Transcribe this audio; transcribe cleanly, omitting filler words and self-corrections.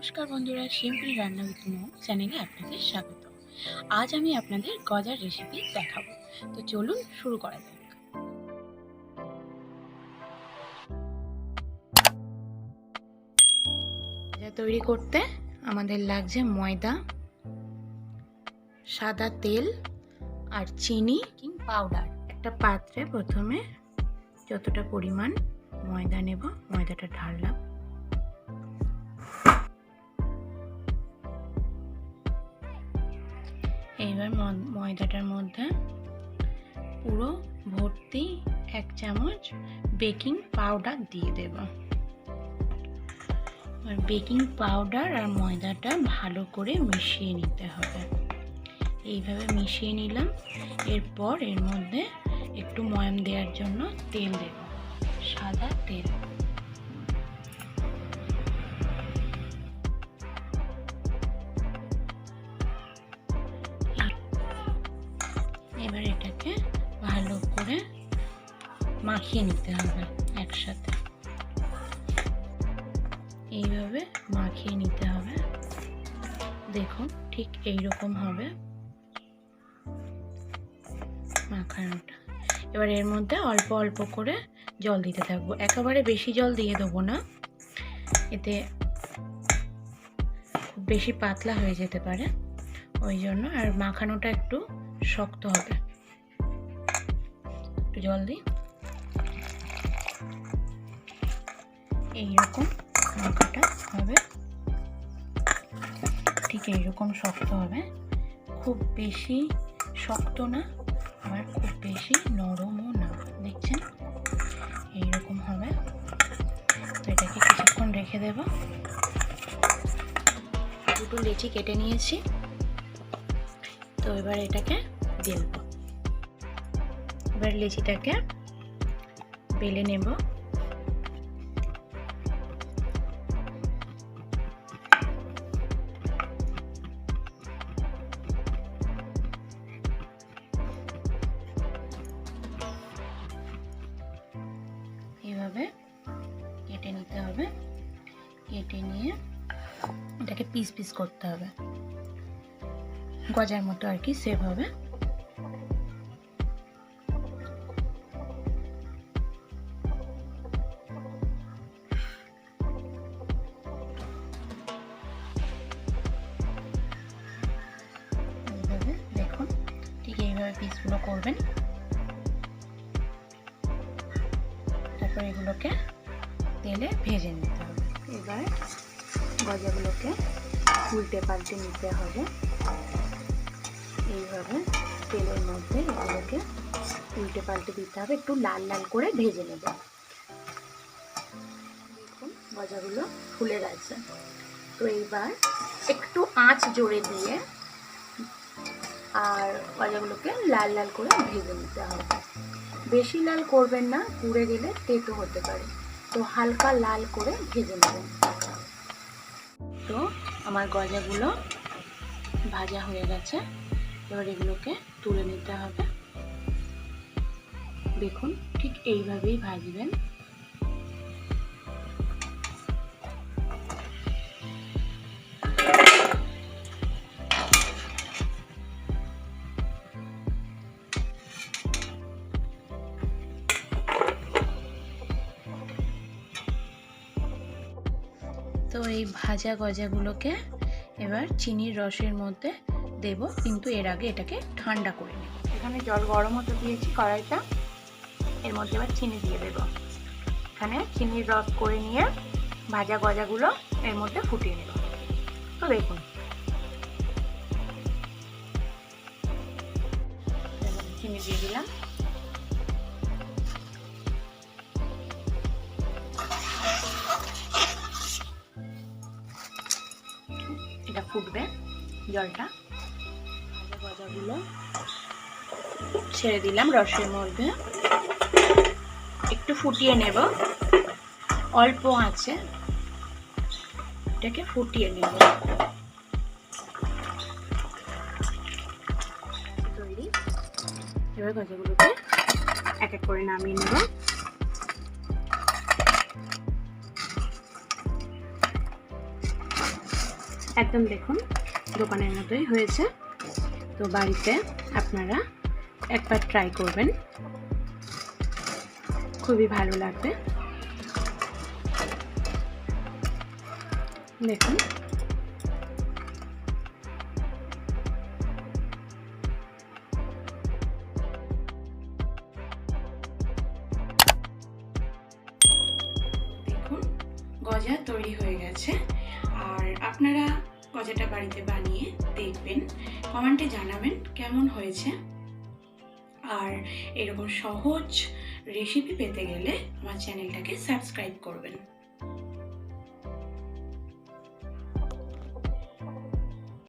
নমস্কার বন্ধুরা, সিম্পল রান্না উইথ মো চ্যানেলে আপনাদের স্বাগত। আজ আমি আপনাদের গজার রেসিপি দেখাবো। তো চলুন শুরু করা যাক। গজা তৈরি করতে আমাদের লাগছে ময়দা, সাদা তেল আর চিনি পাউডার। একটা পাত্রে প্রথমে যতটা পরিমাণ ময়দা নেব, ময়দাটা ঢাললাম। এইবার ময়দাটার মধ্যে পুরো ভর্তি 1 চামচ বেকিং পাউডার দিয়ে দেব। আর বেকিং পাউডার আর ময়দাটা ভালো করে মিশিয়ে নিতে হবে। এইভাবে মিশিয়ে নিলাম। এরপর এর মধ্যে একটু ময়াম দেওয়ার জন্য তেল দেব, সাদা তেল। এবার এটাকে ভালো করে মাখিয়ে নিতে হবে একসাথে। এইভাবে মাখিয়ে নিতে হবে। দেখুন ঠিক এইরকম হবে মাখানোটা। এবার এর মধ্যে অল্প অল্প করে জল দিতে থাকবো, একেবারে বেশি জল দিয়ে দেবো না, এতে খুব বেশি পাতলা হয়ে যেতে পারে ওই জন্য। আর মাখানোটা একটু শক্ত হবে। একটু জল দিই। এইরকম মাখাটা হবে, ঠিক এইরকম শক্ত হবে। খুব বেশি শক্ত না, আবার খুব বেশি নরমও না। দেখছেন এইরকম হবে। তো এটাকে কিছুক্ষণ রেখে দেব। দুটো লেচি কেটে নিয়েছি, তো এবার এটাকে বেলবো। এবার লেচিটাকে বেলে নেব। এইভাবে কেটে নিতে হবে। কেটে নিয়ে এটাকে পিস পিস করতে হবে, গজার মতো আর কি সেভ হবে। এইভাবে দেখুন, ঠিক এইভাবে পিসগুলো করবেন। তারপর এগুলোকে তেলে ভেজে নিতে হবে। এবার গজাগুলোকে উল্টে পাল্টে নিতে হবে। এইভাবে তেলের মধ্যে এগুলোকে উল্টে পাল্টে দিতে হবে, একটু লাল লাল করে ভেজে নেব। দেখুন গজাগুলো ফুলে গেছে। তো এইবার একটু আঁচ জোরে দিয়ে আর গজাগুলোকে লাল লাল করে ভেজে নিতে হবে। বেশি লাল করবেন না, পুড়ে গেলে তেতো হতে পারে। তো হালকা লাল করে ভেজে নেবেন। তো আমার গজাগুলো ভাজা হয়ে গেছে। এবার এগুলোকে তুলে নিতে হবে। দেখুন ঠিক এইভাবেই ভাজবেন। তো এই ভাজা গজাগুলোকে এবার চিনির রসের মধ্যে দেব, কিন্তু এর আগে এটাকে ঠান্ডা করে নেব। এখানে জল গরম হতে দিয়েছি কড়াইটা, এর মধ্যে এবার চিনি দিয়ে দেব। এখানে চিনির রস করে নিয়ে ভাজা গজাগুলো এর মধ্যে ফুটিয়ে নেব। তো দেখুন চিনি দিয়ে দিলাম। এটা ফুটবে জলটা। গজাগুলো ছেড়ে দিলাম রসের মধ্যে, একটু ফুটিয়ে নেব অল্প আঁচে। এটাকে ফুটিয়ে নেব। তৈরি। এবার গজাগুলোকে এক এক করে নামিয়ে নেব। একদম দেখুন দোকানের মতোই হয়েছে। তো বাড়িতে আপনারা একবার ট্রাই করবেন, খুবই ভালো লাগবে। দেখুন গজা তৈরি হয়ে গেছে। আর আপনারা গজাটা বাড়িতে বানিয়ে দেখবেন, কমেন্টে জানাবেন কেমন হয়েছে। আর এরকম সহজ রেসিপি পেতে গেলে আমার চ্যানেলটাকে সাবস্ক্রাইব করবেন।